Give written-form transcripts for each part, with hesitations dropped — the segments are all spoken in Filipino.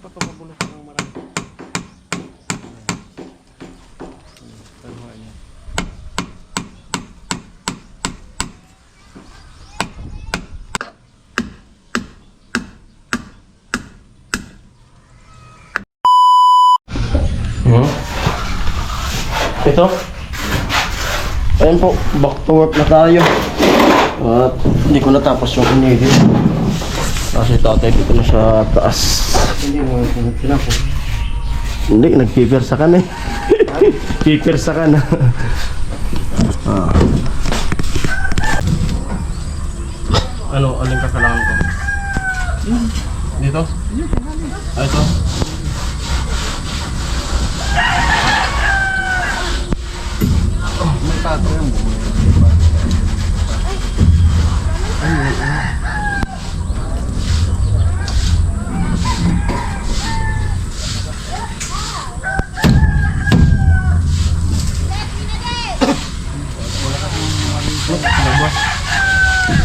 pa ito mabulok ng marami. Ito. Ayan po, back to work na tayo. At hindi ko natapos yung inedit. Kasi tatay dito na sa taas. Hindi mo sila po. Hindi, nagpipirsa ka na eh. Pipirsa ka na. Ano, aling kakalangan ko? Dito? Ah, ito? Tato yan mo.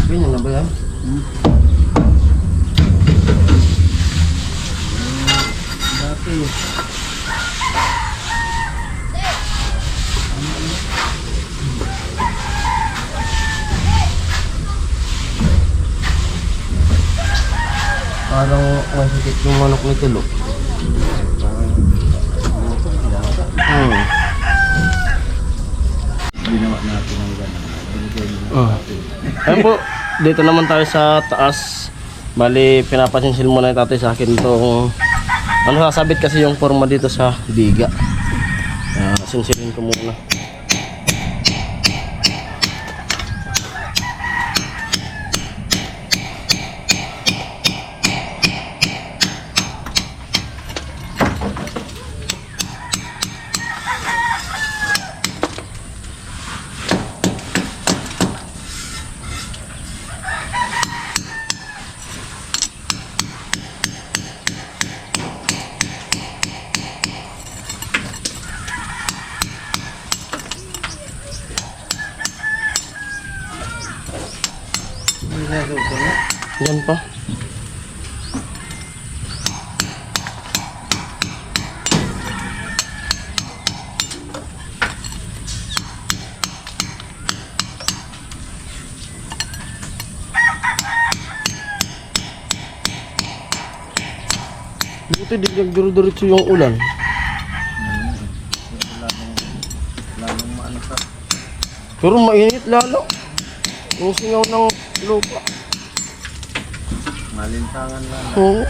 Ganyan na ba yan? Dati. Parang masakit yung manok ni Tulo. Ginawa natin ang gano'n. Binigay mo natin. Ayun po, dito naman tayo sa taas. Bali, pinapasinsil muna yung tatay sa akin itong ano, sasabit kasi yung forma dito sa biga. Sinsilin ko muna. Yan pa. Buti di nagduro-diretso yung ulan. Lalong maano ka. Pero mainit lalo. Yung singaw ng lupa. Malintangan lang. Oo.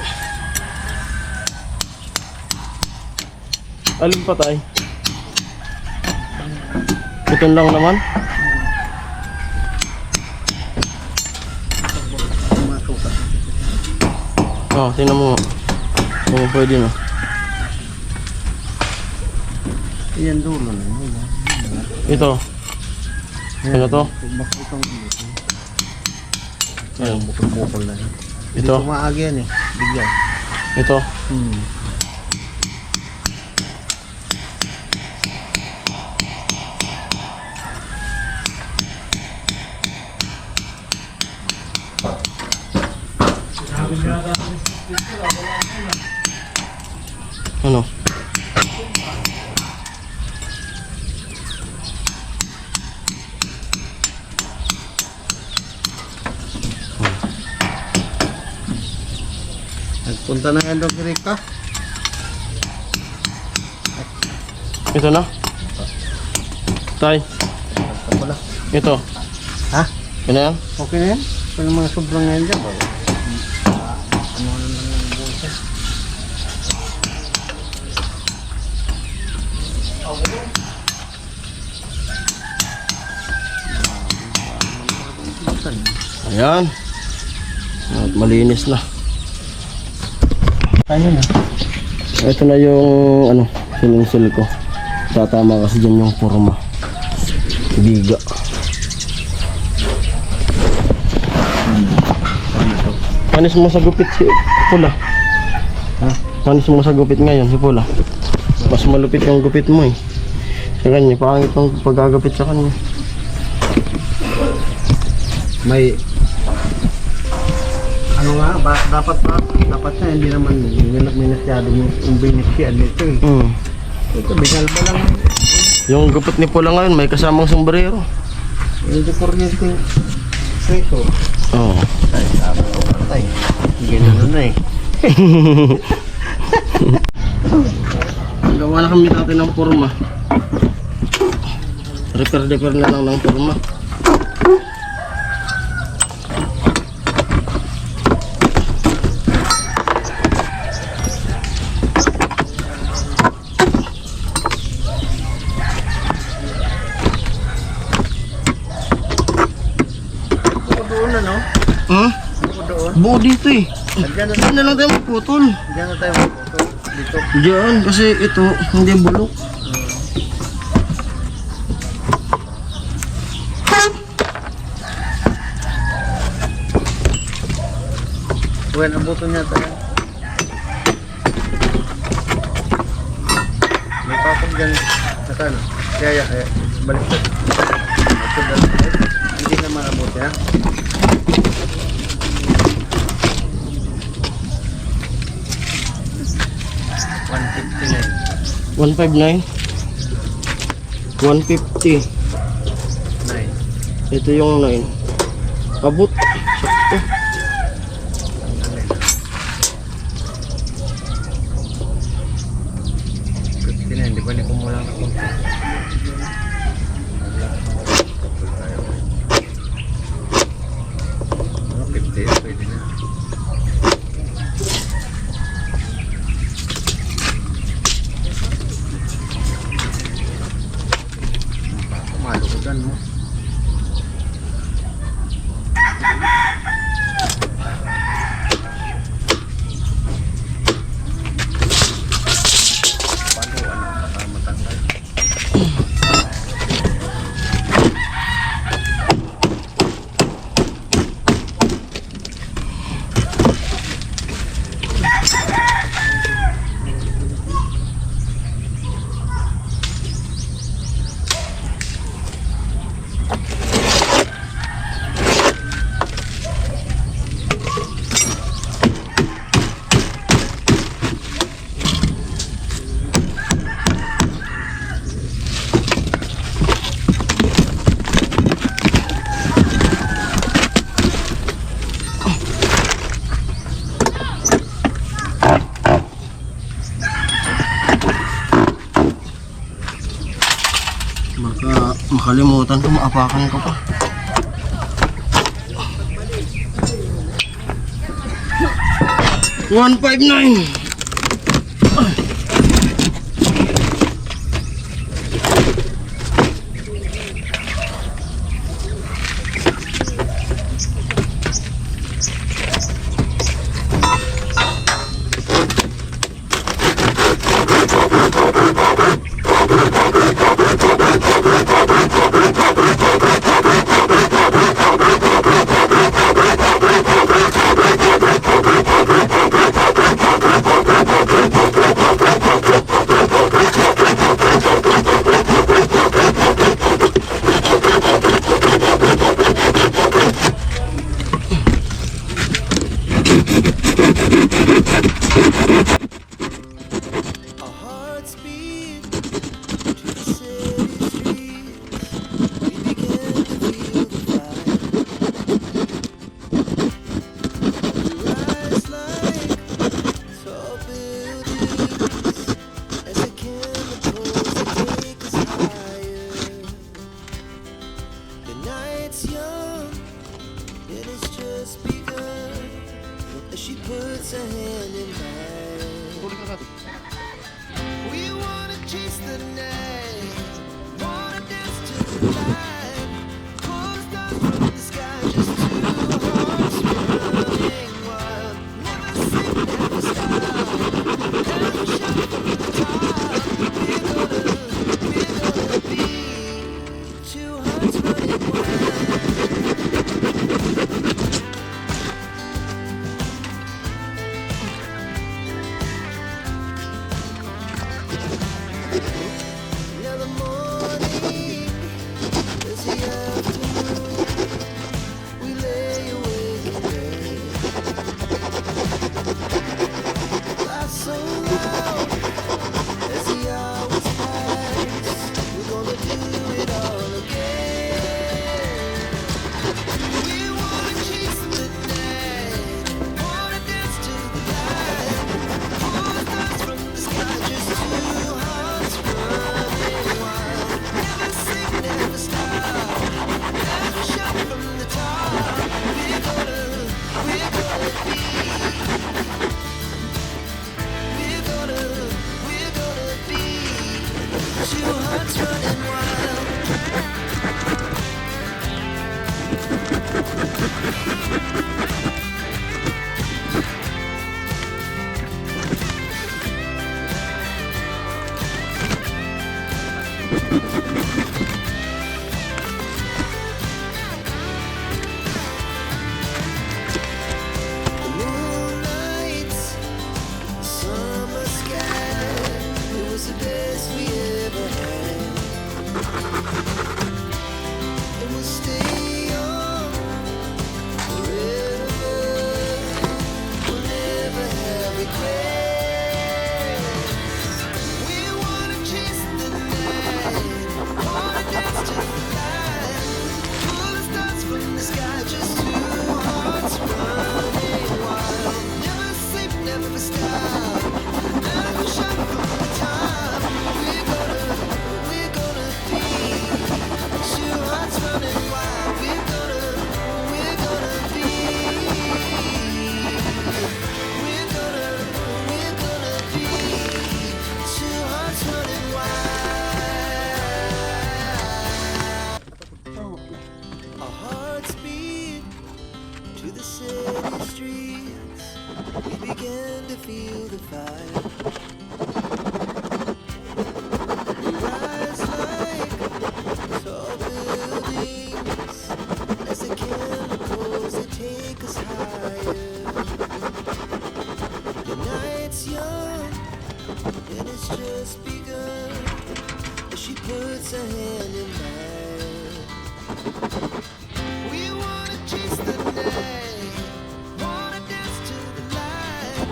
Alin pa tayo? Ito lang naman. Masukat. Tingnan mo. Oo, pwede na. Iyan dulo na yun. Ito. Ano to? Baka itong dulo. Ayan. Bukol-bukol na yun. Ito. Hindi kumaagi yan eh. Bigyan. Ito. Ano? Nagpunta na yan doon kay Rika. Ito na. Tay. Basta pala. Ito. Ha? Ano yan? Okay na yan? Kung mga sobrang ngayon dyan. Ano na lang yung bulsa. Ayan. At malinis na. Ano na? Ito na yung ano, sininsil ko. Tatama kasi dyan yung forma. Biga. Panis mo sa gupit si Pula. Ha? Panis mo sa gupit ngayon si Pula. Mas malupit yung gupit mo eh. Sa kanya, pangit ang paggagapit sa kanya. May ano nga, dapat na hindi naman yung benefician nito eh. Ito, binalba lang. Yung gupit ni Pula ngayon, may kasamang sombrero. Hindi kuryente preso. Oo. Ay, sabi ko patay. Ganun na eh. Gawa na kami dati ng forma. Repair na lang ng forma. Doon na, no? Hmm? Doon. Buo dito eh. Diyan Diyan na lang tayo magputol. na tayo magputo. Dito. Diyan, kasi ito, hindi bulok. Buwan, abutin niya tayo. May papag dyan. Naka ano? Kaya, balik tayo. Ito dyan. Hindi naman abutin, ha? 159. 150. 9. Ito yung 9. Abot. Sakto. Hindi ba ko mo lang na konti? Mga 50, pwede na. Malukudan mo. Baka makalimutan ko, maapakan ko pa. $159. She puts her hand in mine. We wanna chase the night, wanna dance to the light. Pull stars from the sky, just two hearts running wild. Never sleep, never stop. Never shut from the top. We're gonna be two hearts running wild. Now the morning to the city streets, we began to feel the fire. We rise like tall buildings as the chemicals they take us higher. The night's young and it's just begun as she puts her hand in mine. We wanna chase the night, wanna dance to the light,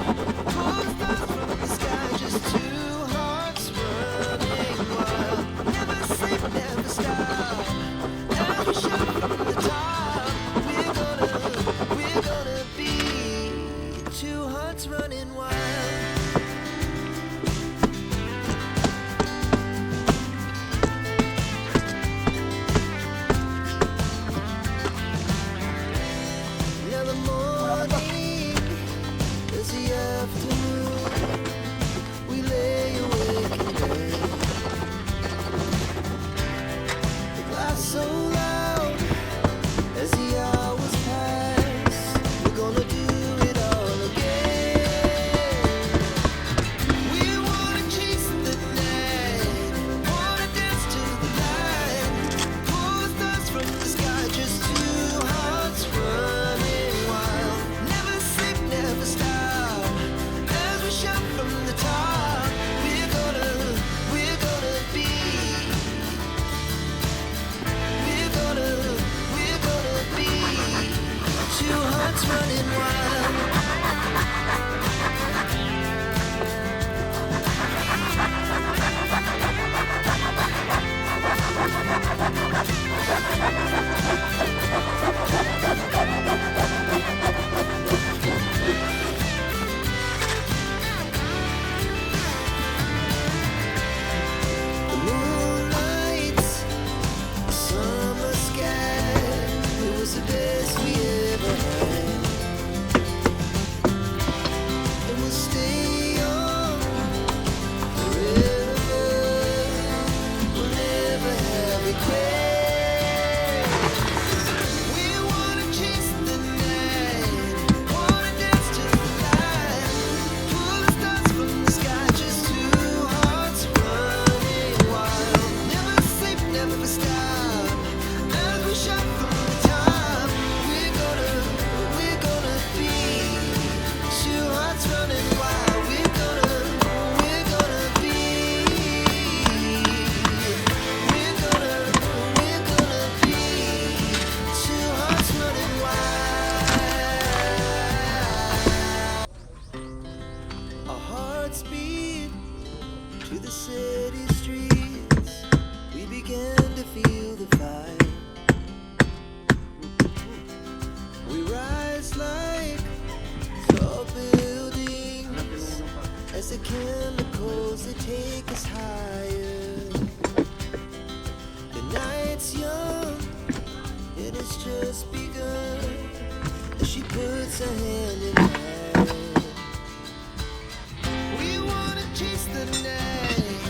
pull stars from the sky, just two hearts running wild. Never sleep, never stop, as we shout from the top. We're gonna be two hearts running wild. Now the morning is the afternoon. We lay awake in bed. The glass so loud as the hours pass. We're gonna do it all again. We wanna chase the night, wanna dance to the light, pull stars from the sky, just two hearts running wild. Never sleep, never stop, as we shout from the top. We're gonna be, we're gonna be two hearts running wild. The moonlight, summer sky, it was the best we ever had. And we'll stay young forever. We'll never have regrets. We wanna chase the night, wanna dance to the light, pull the stars from the sky, just two hearts running wild. Never sleep, never stop, as we shout from the top. We're gonna be two hearts running wild. We're gonna be, we're gonna be two hearts running wild. Our hearts beat to the city streets. We began to feel the fire. We rise like tall buildings as the chemicals they take us higher. The night's young and it's just begun as she puts her hand in mine. We wanna chase the night,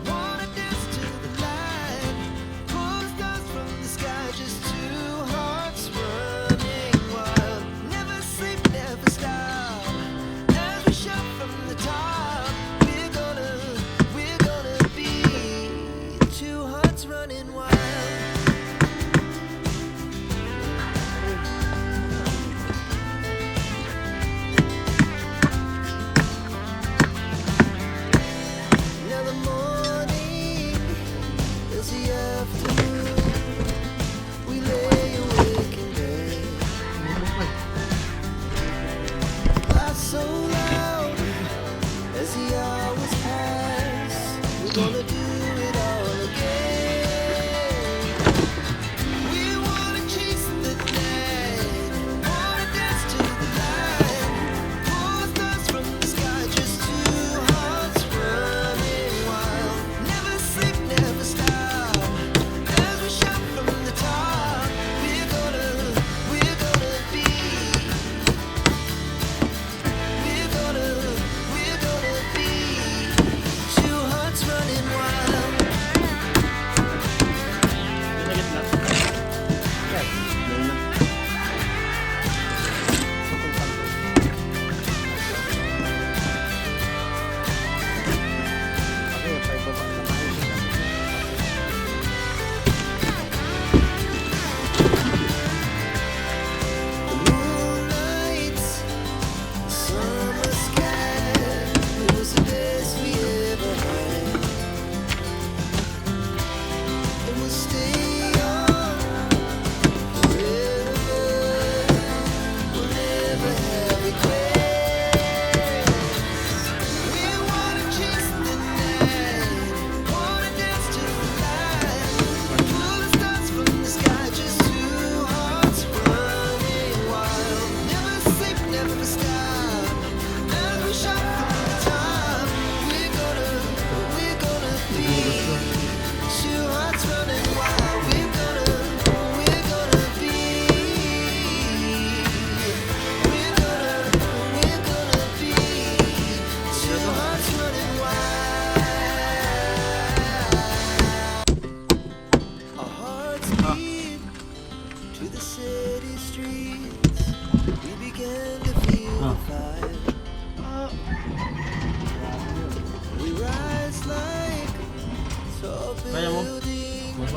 wanna dance to the light, pull stars from the sky, just two hearts running wild. Never sleep, never stop, as we shout from the top. We're gonna be two hearts running wild.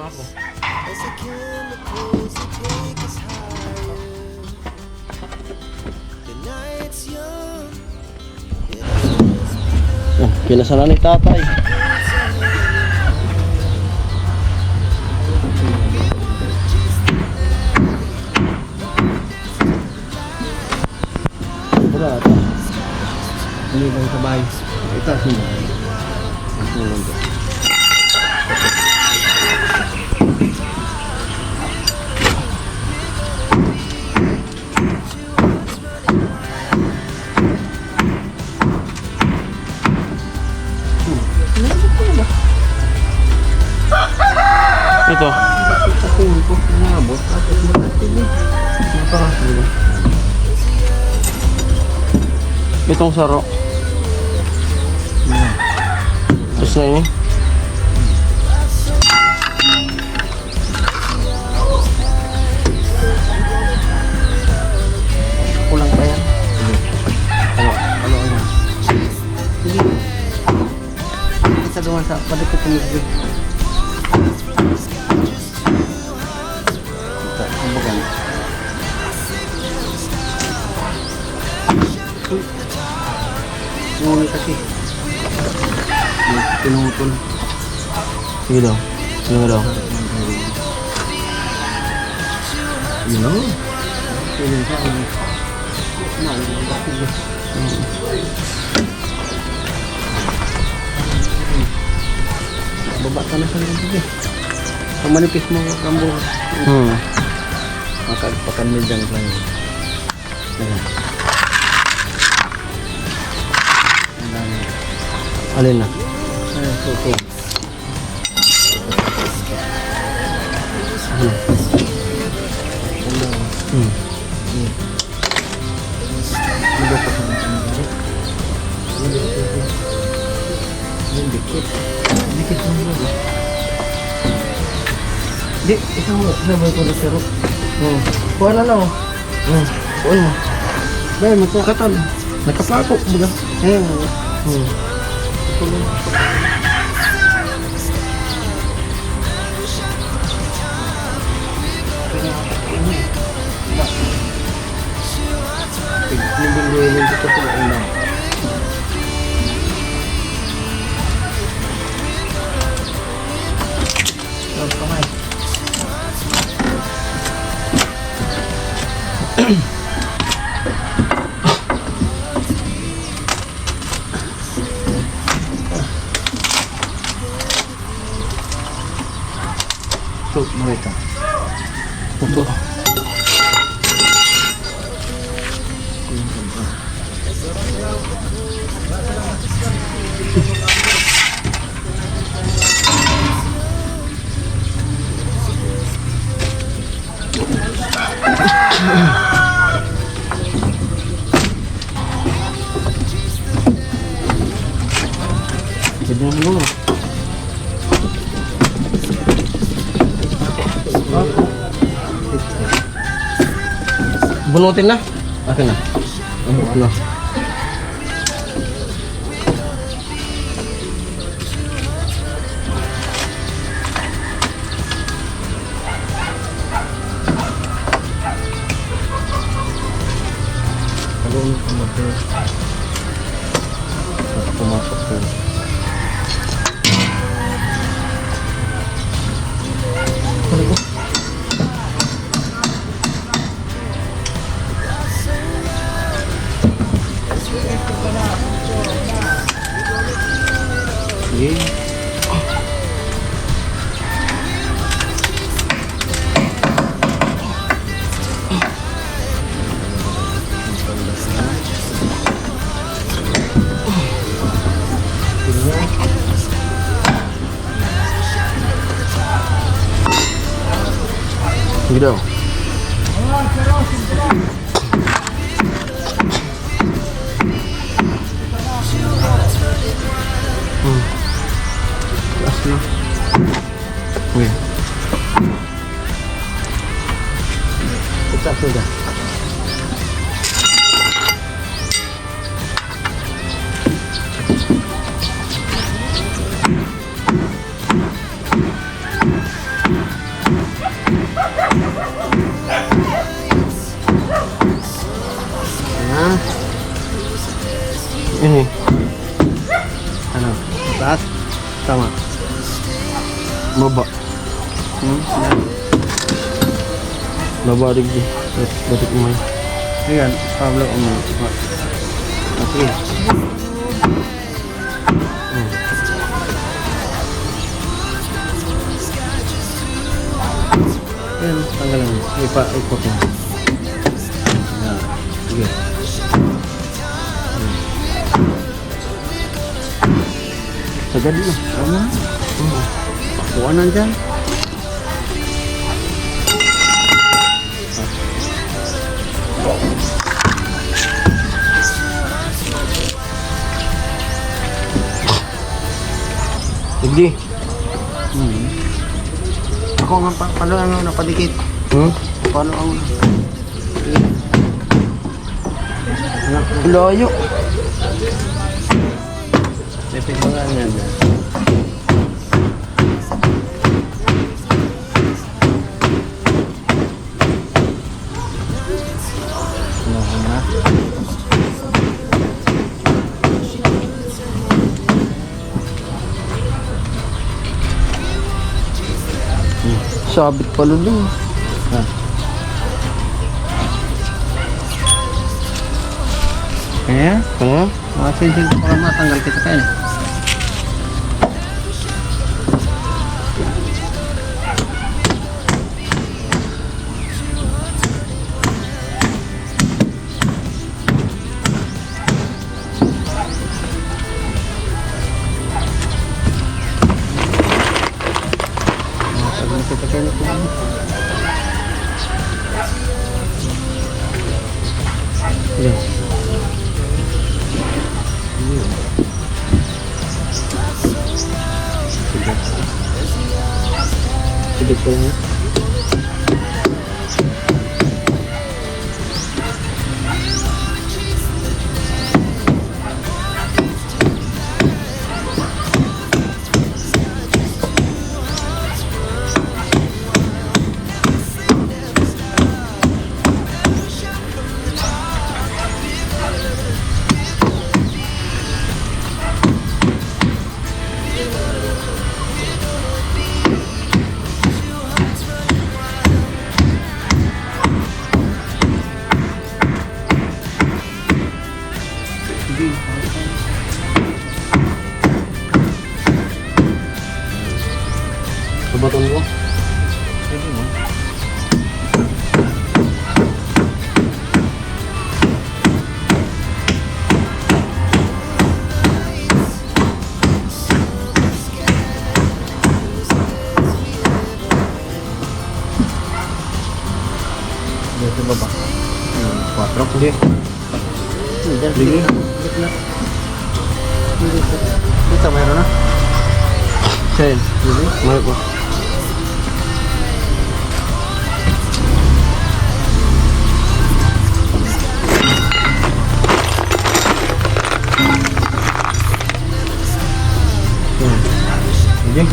ako. as the chemicals that take us higher. The night's young, Kinasana ni tatay. Wala ata. Hindi lang sa bahay. Itaas mo. Ito. Ako yung po nabot. Tapos magkatili. Napakasilo. Itong saro. Tapos na yun. Kulang pa yan. Ano? Sige. Isa doon sa padikit ng musik. Kumbagan. Ngunit kasi. Pinutol. Sige daw. Sige daw. You know? Feeling ka. Baba ka na sa lingkod eh. Ang manipis mo kambo. Makagpakan mo dyan lang. Ayan. Ang dami. Alin na? Ayan, suko. Dikit mo dulu. Dik, isang mo. Sabay ko na sirop. Kuha na lang. Kuha mo. Dahil magkakatan. Nakapako. Baga. Nibing-duhin dito sa ulam. Kamay. Tuh, mereka. Tuh. Jadi dulu. Bunutin na. Akin na. Na. Kalau pumasok ko. Gitu. Asli. Oke. Kita sudah. Baba digdi. Batik mo. Ayan, Pablo mo. Okay. Ayan, tanggalan mo. Ikot mo. Ayan. Sige. Sagad na. Tama. Kuhanan dyan. Digdi. Ako nga pa, paano ang napadikit? Paano ang... Layo. Lepit mo nga yan. Sabit pala dun. Kaya? Ano? Makasinsin ko para matanggal kita kayo. Kita kayo na Yan. Sidik ko lang. Subaton ko. Pwede mo. Dito ba ba? 4. Hindi. Sige. Dito mayroon na. Sen. Mayroon ko. Sige.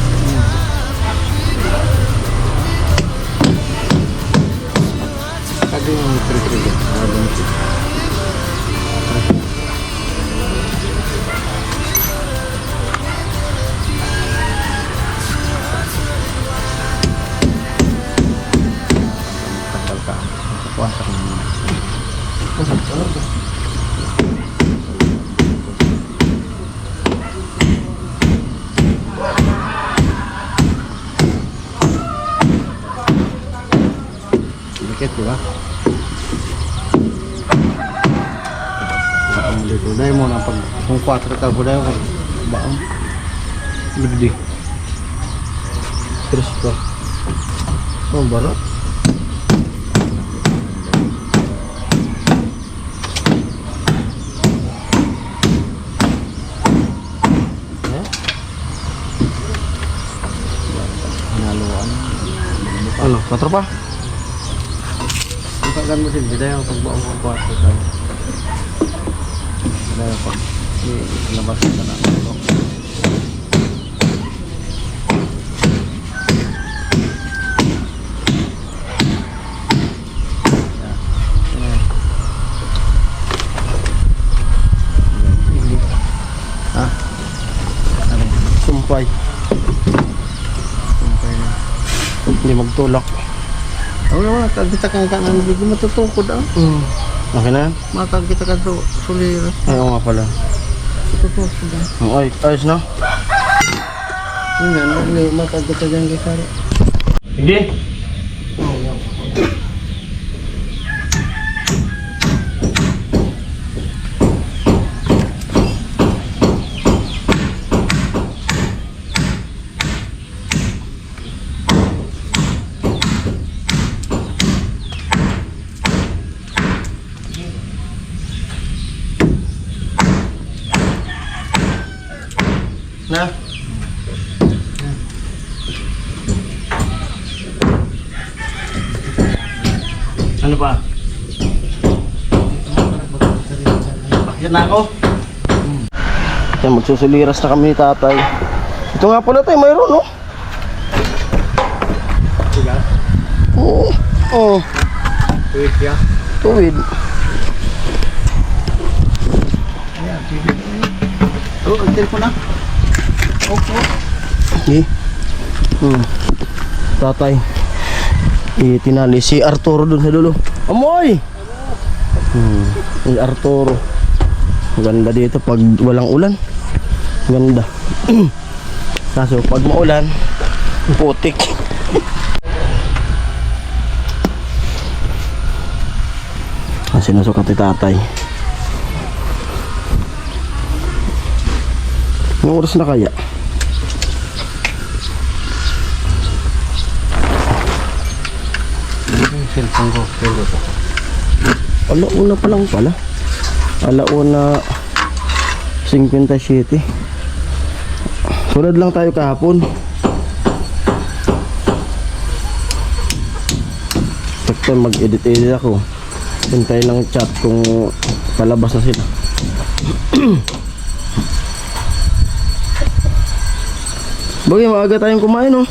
Kagi yung trigger. Takal ka. Kuha ka rin. Dikit, di ba? Baong dito. Dahil mo na pag kung 4 ka, buday ko. Baong. Digdi. Terus ko. Oh, barat. Hinaluan. Ano? 4 pa? Bukagan mo din. Buday ang pagbaong kung 4 ka. Buday ang pag labas ka na. Ha? Ano? Sumpay. Sumpay na. Hindi magtulak. Wala kita kang kanan di matutukod ah. Okay na? Matag kita ka do sulira. Ay, oo nga pala. Tutukod ah. Ay, ayos na. Yan, matag kita diyan kay Karo. Sige. Na. Ano pa? Bakit na ako? Yan, magsusuliras na kami ni tatay. Ito nga pala tayo, mayroon, no? Oo. Oo. Tuwid ya. Tuwid. Oh, ang telepon na. Okay. Tatay. Tinali si Arturo dun sa dulo. Amoy! Si Arturo. Maganda dito pag walang ulan. Ganda. Kaso pag maulan, putik. Sinusukat ni tatay. Anong oras na kaya? Cellphone ko. Alauna pa lang pala. Alauna 57. Sunod lang tayo kahapon. Sakto mag-edit ako. Hintay lang chat kung palabas na sila. Bagay, maaga tayong kumain, oh.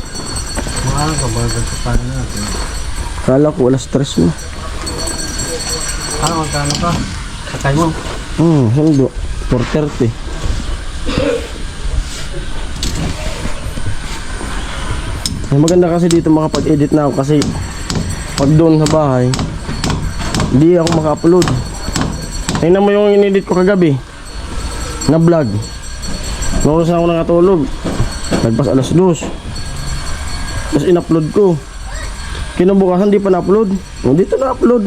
Maaga bago sa paano natin. Kala ko alas 3 na. Magkano ka? Sakay mo. Sundo. 4:30. Maganda kasi dito makapag-edit na ako kasi pag doon sa bahay hindi ako maka-upload. Tingnan mo yung in-edit ko kagabi na vlog. Noros na ako nakatulog. Nagpas alas 2. Tapos in-upload ko. Kinabukasan di pa na-upload. Dito na-upload.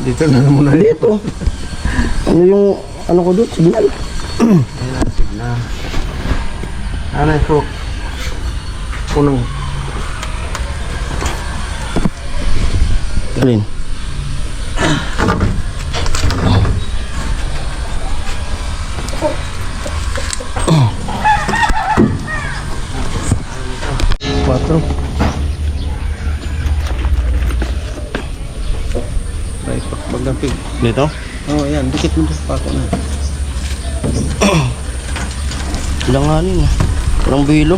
Dito na muna. Dito. Ano yung ano ko doon? Signal. Ayun na, signal. Ano yung hook? Punong. Alin? Quatro. Baik, pagdamping. Dito? Oh, yan. Dikit mo sa pako na. Ilanganin ah. Parang bilo.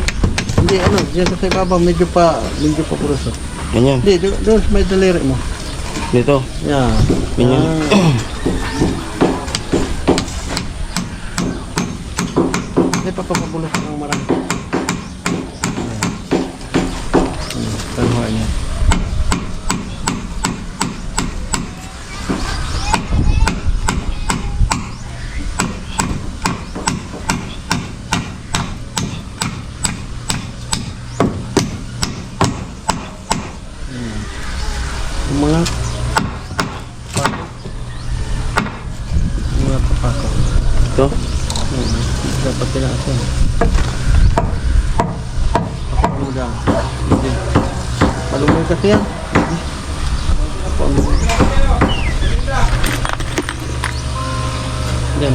Hindi, ano, dyan sa ibaba, medyo pa puruso. Ganyan. Hindi, doon may daliri mo. Dito. Yan. Ganyan. Hindi pa papabulok ng marami. Tanhuan niya. Mga papako. Ito. Dapat tinaasan. Pakulang. Hindi. Palumay kasi yan. Palumay. Yan.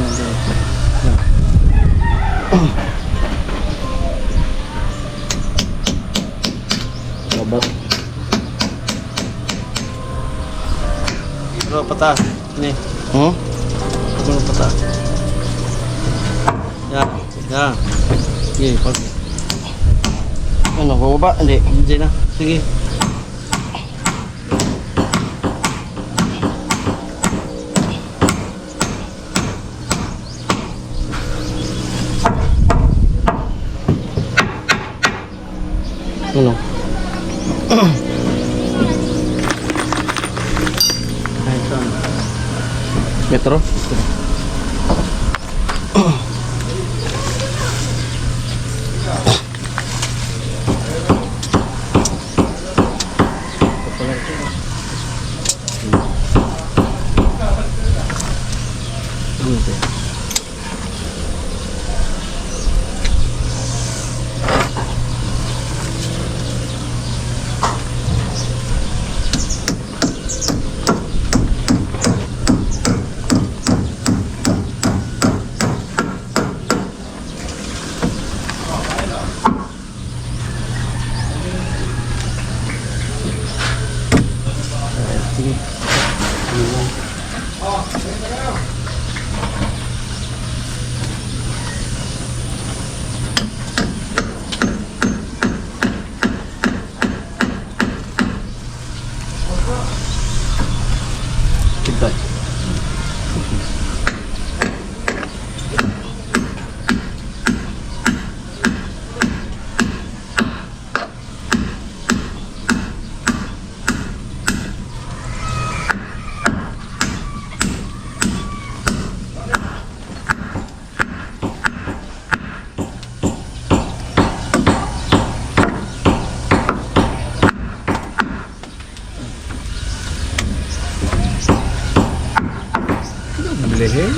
Sabat. Pero pataas. Ini. Pero pataas. Yan. Yan. Sige, pag... Ano, bumaba? Hindi. Hindi na. Sige. Ano? Taro. Tigay. Lehe.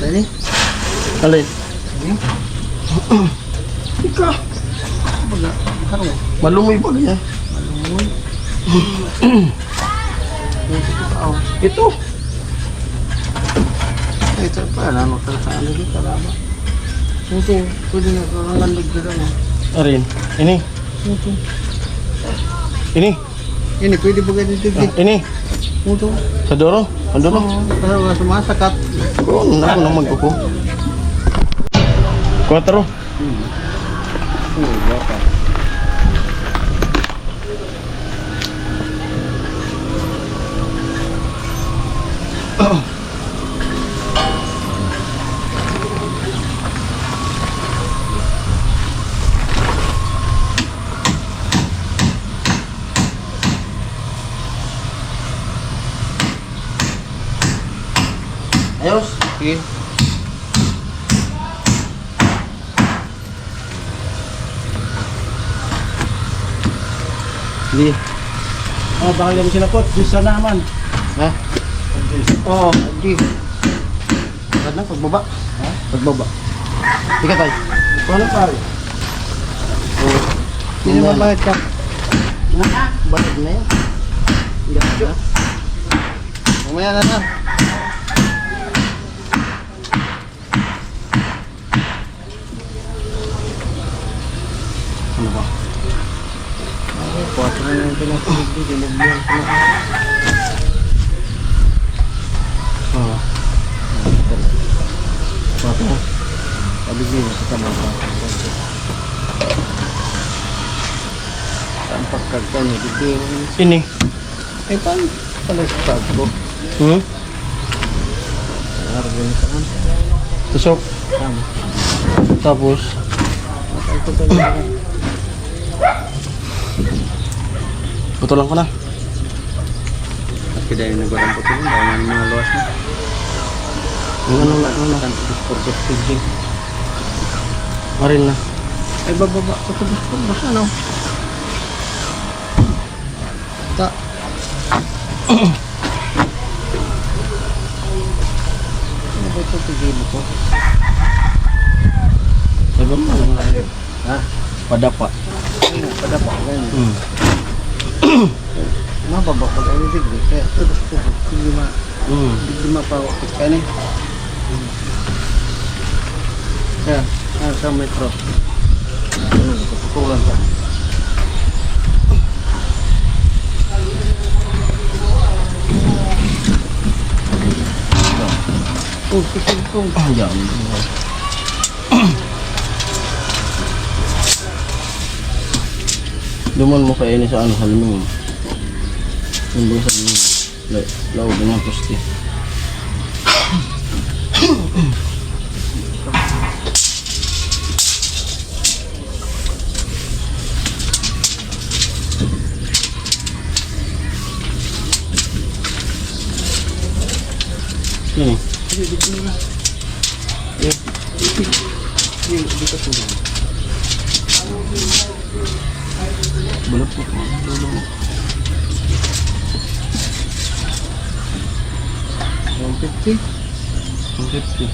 Ini Alin? ika. Malumoy ba ganyan? Ito. Ito pa ano ka sa ano dito lama. Ito pwede na karangan dito na. Arin. Ini. Ito. Ini. Ini pwede ba dito dito? Ini. Ito. Sa doro. Andun no? Kalau sumasakat. Oo, nako nang magkuko. 4. Berapa? Ayos. Sige. Di. Oh, bakal kami sinapot. Bisa naman. Ha? Oh, Di. ano pagbaba? Ha? Pagbaba. Ika tay. Ano pare? Ini mabait ka. Balik na yan. Gacho. Mamaya na na. Ano ba? Kuwatro na yung pinasilig dito. Dinagbihan ko na. Oh. Kuwatro. Pabigyan sa kamay. Tampak kagkanya. Bigyan. Ini. Eh, paano pala sa tag ko? Argan saan? Tusok. Tama. Tapos Ito talaga. putulan ko na. At kaya yung nagwadang puto yun, dahil ng mga luwas na. Yung ano na. Purpose feeding. Marin na. Ay, bababa. Pagkabas ano? Ta. Ano ba ito tigil ko? Sabi mo. Ha? Padapa. Pada pa ganyan. Mababa pag ano tigil. Kaya ito. Hindi mapawakit ka na. Kaya, sa metro. Ano, kukulan pa. Oh, pisil ko. Yan. Duman mo kainin sa ano, haliming. Yung ba sa haliming. Laog ng poste. Yan eh. Balap po. 150. 150.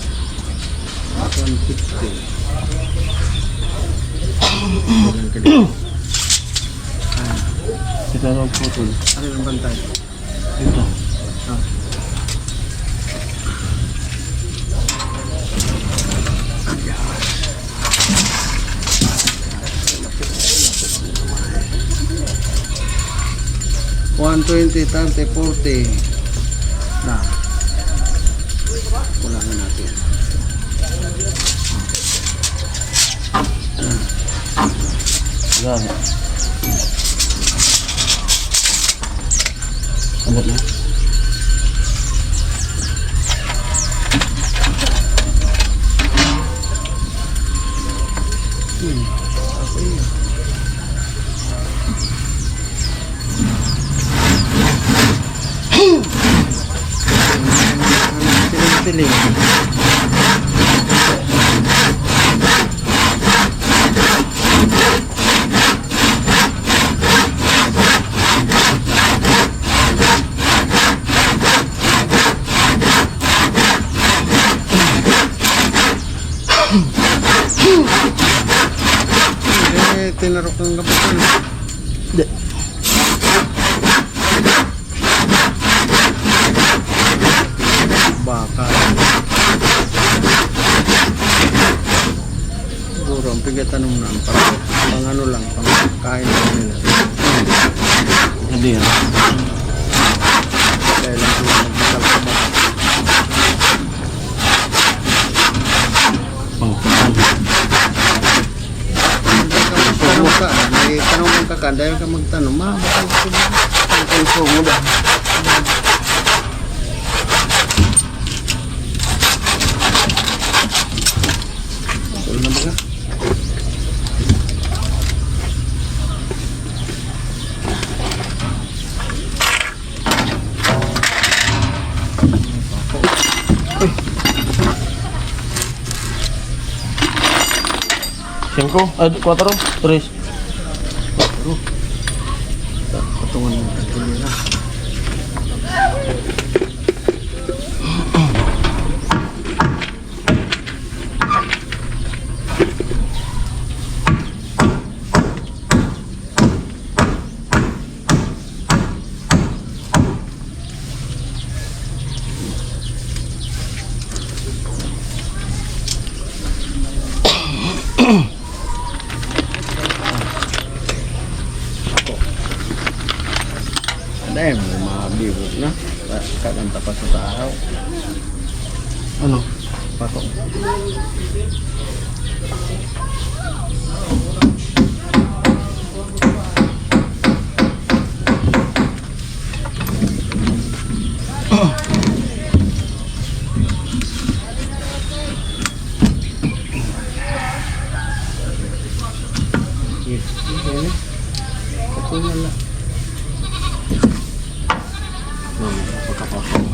150. Kita raw putol. Ano yung bantay? Ito. Ah. $120, $30, $40. Na. Kulangan natin. Yan. Abot na. Tiling-tiling. Tinarok ng gabutan. Hindi. Baka. Siguro ang pigatan ng nang pang ano lang, pang kain lang nila. Hindi yan. Kaya lang sila magsalsabak. Pangkutan. Tanong ka, may tanong ka ka, dahil ka magtanong, bakal ko ba? Ang puso mo ba? Wala na ba ka? Cinco? Cuatro? Tres? Patungan mo ang tulira. Dahil may mga bibot na. Kaganta pa sa tao. Ano? Patok. Patungan na. Pagkapasok.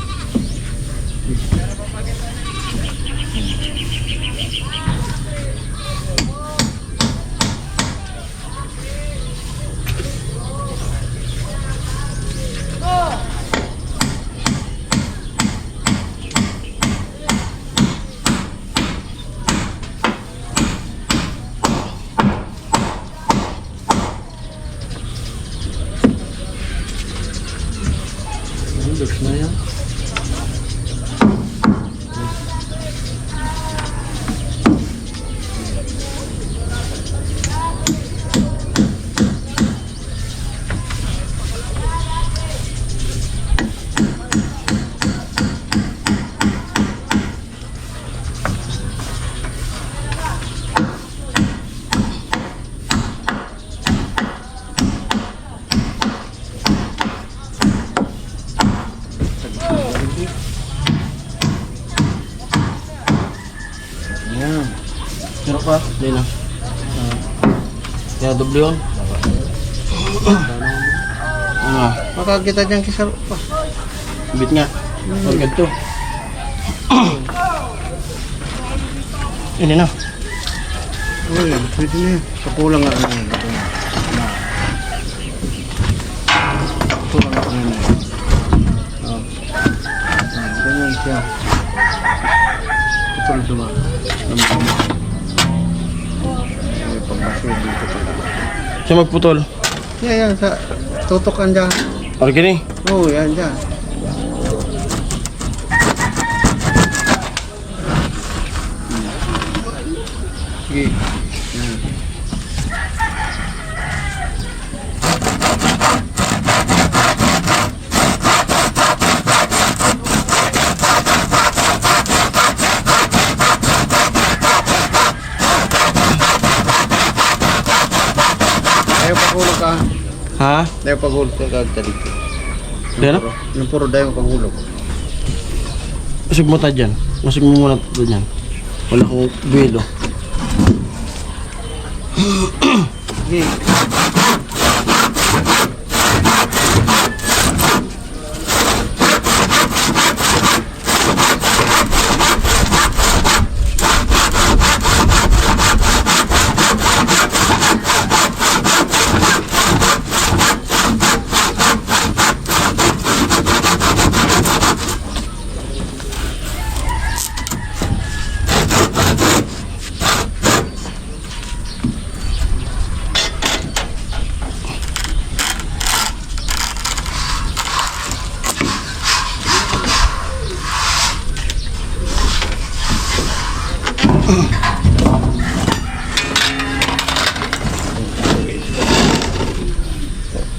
Looks na yan. Hindi na. Kaya doble yun. Ano? Makakita dyan kisaro pa. Bit nga. Agad to. Ini na. Uy, pwede na yun. Kakulang nga na yun. Kakulang nga na yun. Ganyan siya. Putol dumaan. May pagbaso dito pala. Siya magputol. Yan, sa tutukan dyan. Okay ni. Oo, yan dyan. Sige. Yan. Ayaw pagulog ka. Ha? Ayaw pagulog ka dito. Hindi na? Yung puro dayo pagulog. Usig mo ta dyan. Usig mo muna ito dyan. Wala akong buwelo. Sige.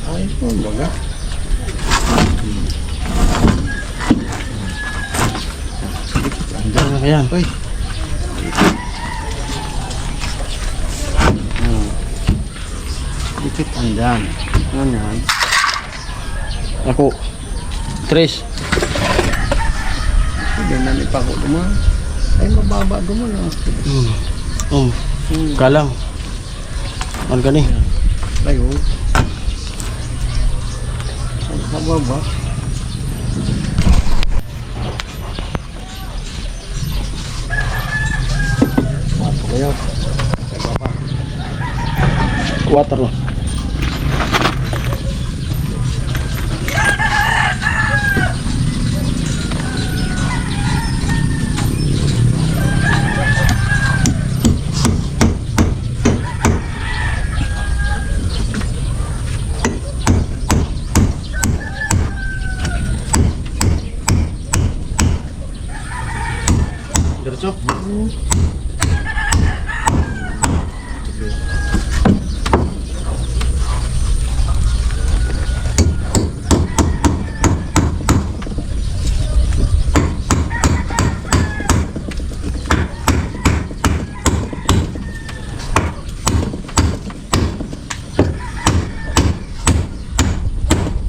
Ayos mo, baga. Ayan. Uy. Dikit andyan. Ano yan? Ako. Tres. Hindi na nipago dumaan. Ay, mababa dumaan. Kalang. Ano ka ni? Tayo. Sa baba. Pato kayo. Sa baba. Water no. Diretso.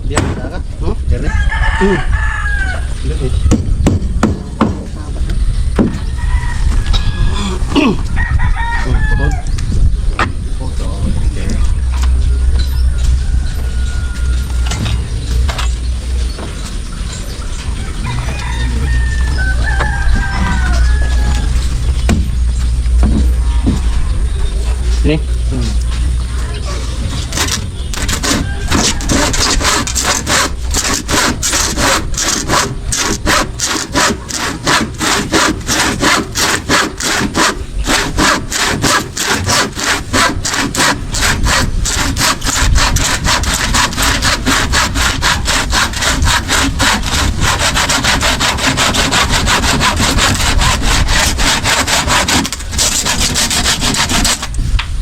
Biar dagat. Jernih. Ini.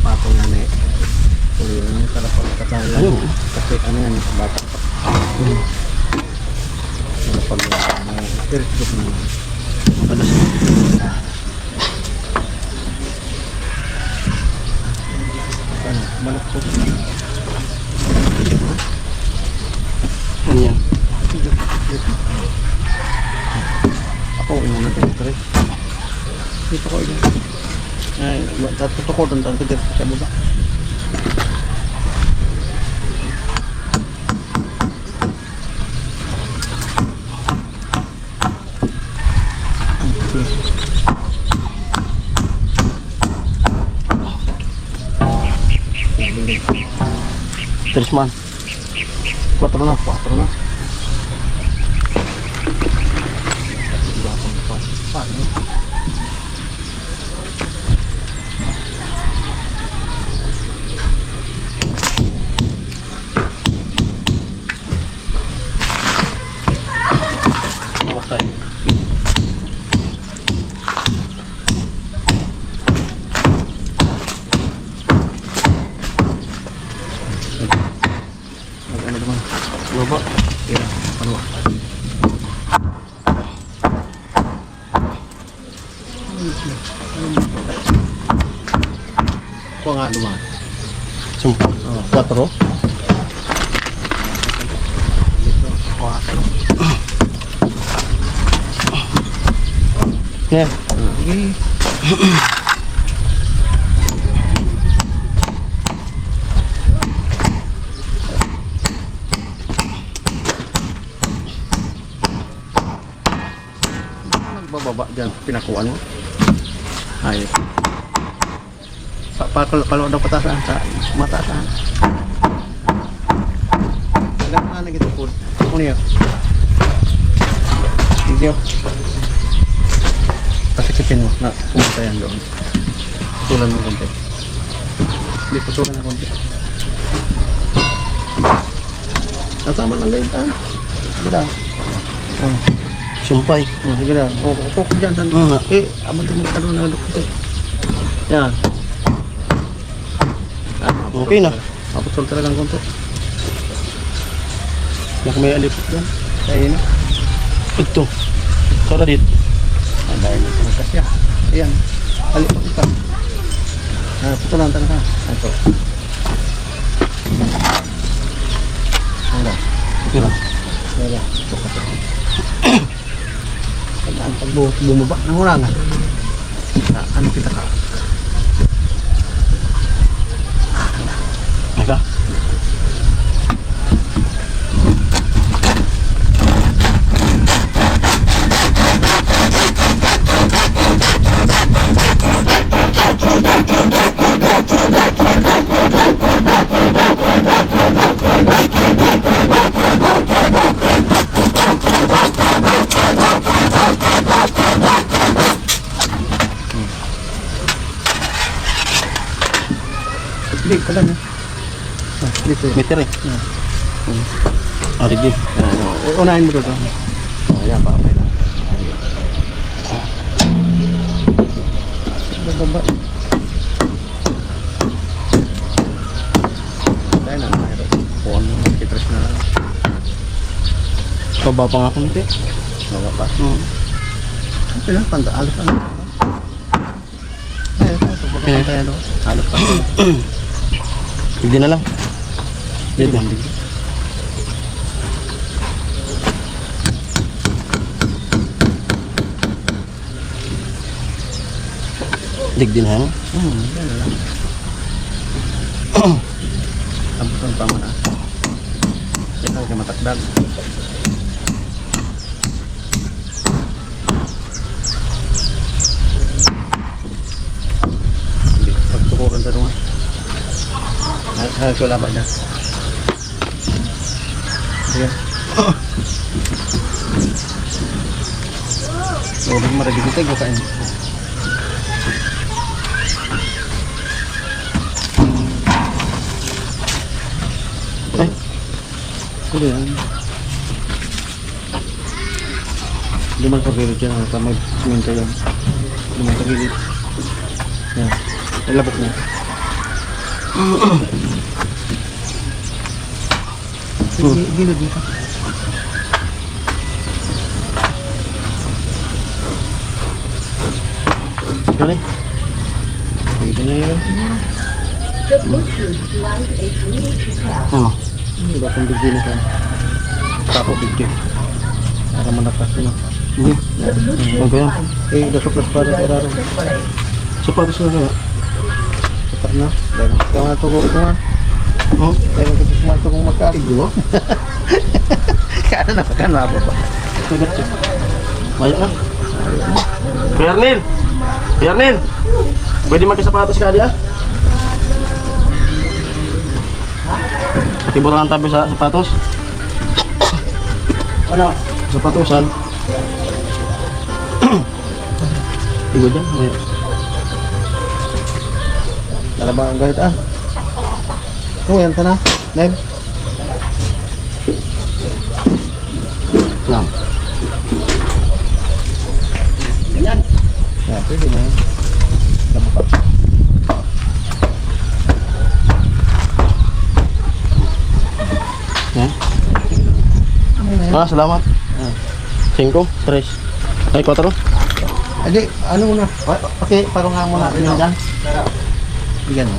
Patong yan eh. Tuloy na yung sarap ang katalan. Ayun. Kasi ano yan, bata pa. Pag spirit ko na. Padas. Ano, balak ko. Ano yan? Ako, una tayo, pre. Dito ko yun. Ay, tutukodan tayo dito sa baba. Tres man. 4 na, 4 na. Okay. Ano naman? Baba. Yan, ano? Kuha nga naman. Sumpah. 4. Yeah. Okay. Nagbababa dyan, pinakuan mo. Ayos. Kalau daw patasan sa matasan. Agak na gitu po. Ano yun? Video. Pasikitin mo na pumunta yan doon. Putulan mo konti. Hindi, putulan na konti. Nasama lang ganyan tayo. Sige daw. Oh. Sumpay. Oh, sige daw. Oh, ukok dyan. Abang tumulong ka doon na doktor. Yan. Okay na. Maputol talagang konti. Nak may alipot yan. Kaya ini. Ito. Sara dit. Ang dahil na sa kasya. Ayan. Alipot ito. Putulan talaga. Ito. Ano? Tira. Wala. Pag bumaba, nangurangan. Ano kita ka? Maka. Hindi, pala niya. Dito. Meter eh. Ah, di. Unahin mo doon. Ayan, pakapay lang. Bababa. Tayo na, mayroon. Puan mo, kitras na lang. Baba pa nga konti. Baba pa. Ano, panda, alos ano. Ayun, tayo doon. Alos pa. Hindi na lang. Dito. Digdin ha? Yan lang. Tampusan pa mo na. Ito ka matakdag. Pagtukuran sa doon. Halos wala ba dyan? Sige. Huwag maragin dito. Huwag kain. Ay. Kulo yan. Duman sa gilid yan. May minta yan. Duman sa gilid. Yan. Ilabok na. Gilid dito. Dali. Pwede na yun. Oh. Diba kung bigyan na ka? Tapo bigyan. Para manakas na. Hindi. Ano ba yan? Dasok na para sa raro. Sapatos na kaya. Sapat na. Dahil ikaw nga ito ko nga. Oh, Dahil ito kong magkarigo. Kano na ba ba? sagat siya. Maya na. Bernil! Bernil! Pwede magkasapatos ka diya? Tiburan ang tabi sa sapatos. Ano? Sapatosan. Tigo dyan. Maya. Lalabang ang gahit ah. Oo, yan na. Neb. Lang. Yan, pwede na yan. Lama pa. Yan. Salamat. 5, 3. Ay, 4. Adi, ano muna? Okay, parang nga muna. Ano dyan? Bigyan mo.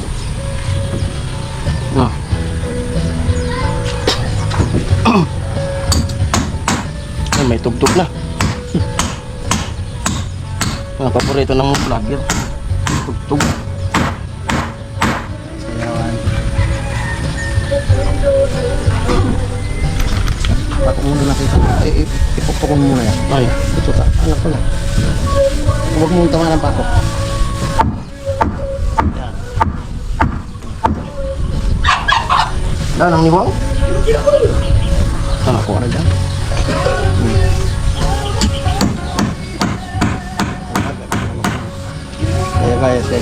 Ah. Ay, may tugtog na. Ang paborito ng vlogger. Tugtog. Sayawan. Pakok muna natin sa... Ipokpok mo muna yan. Ay, Ito ta. Anak ko na. Huwag mong tama ng pakok. daan ang niwang. Sana ko. Para dyan. Kaya saya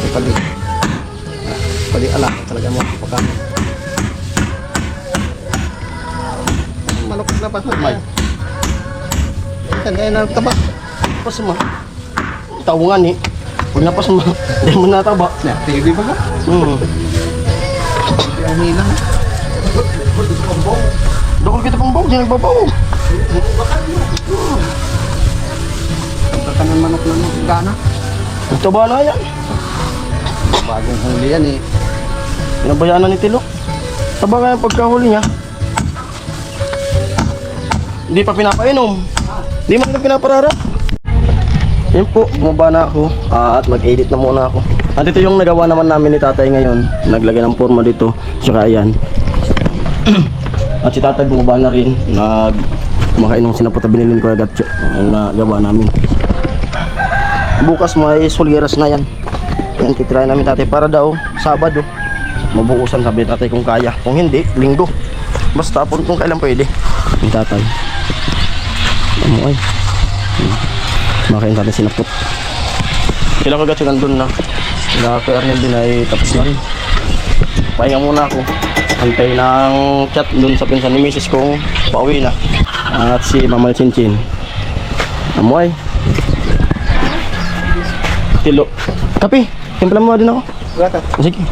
pali ala talaga mo pagka manok na pa May. kan kaya na taba Pas ma. Tawangan eh. Pag napas ma. Hindi mo nataba. na TV ba ka ang hilang Dokol kita pang baw. Di nagbabaw. pagkanan manok na gana Nagtaba na yan. bagong huli yan eh Pinabayaan na ni Tilo. Taba kaya pagkahuli niya. Hindi pa pinapainom. Hindi man na pinaparara. Yun po, bumaba na ako at mag-edit na muna ako. At ito yung nagawa naman namin ni tatay ngayon. Naglagay ng forma dito. Tsaka ayan. At si tatay bumaba na rin. Kumakain ng sinapot na binilin ko agad. Ang nagawa namin. Bukas may sulgiras na yan. Yan, titry namin tatay para daw Sabado mabukusan, sabi ni tatay kung kaya. Kung hindi, Linggo. Basta po kung kailan pwede. Yung tatay. Ano ay. Makain natin sinapot. Sila kagat siya nandun na. Sila ko Ernel din ay tapos na rin. Pahinga muna ako. Antay ng chat dun sa pinsan ni Mrs. kong pauwi na. At si Mama Chinchin. Amoy. Tilo. Kape. Timpla mo din ako. gata Sige.